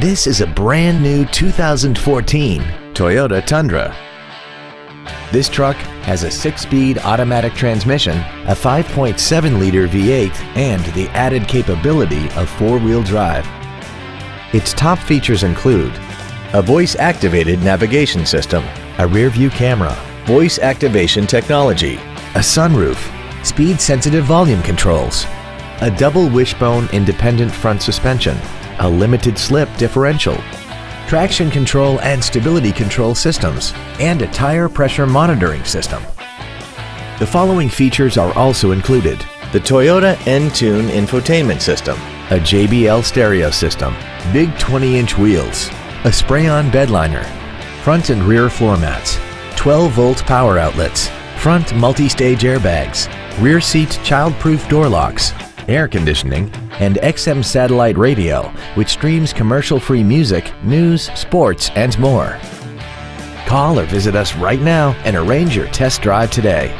This is a brand new 2014 Toyota Tundra. This truck has a 6-speed automatic transmission, a 5.7-liter V8, and the added capability of 4-wheel drive. Its top features include a voice-activated navigation system, a rear-view camera, voice activation technology, a sunroof, speed-sensitive volume controls, a double wishbone independent front suspension, a limited slip differential, traction control and stability control systems, and a tire pressure monitoring system. The following features are also included: the Toyota N-Tune infotainment system, a JBL stereo system, big 20-inch wheels, a spray-on bed liner, front and rear floor mats, 12-volt power outlets, front multi-stage airbags, rear seat child-proof door locks, air conditioning, and XM satellite radio, which streams commercial-free music, news, sports, and more. Call or visit us right now and arrange your test drive today.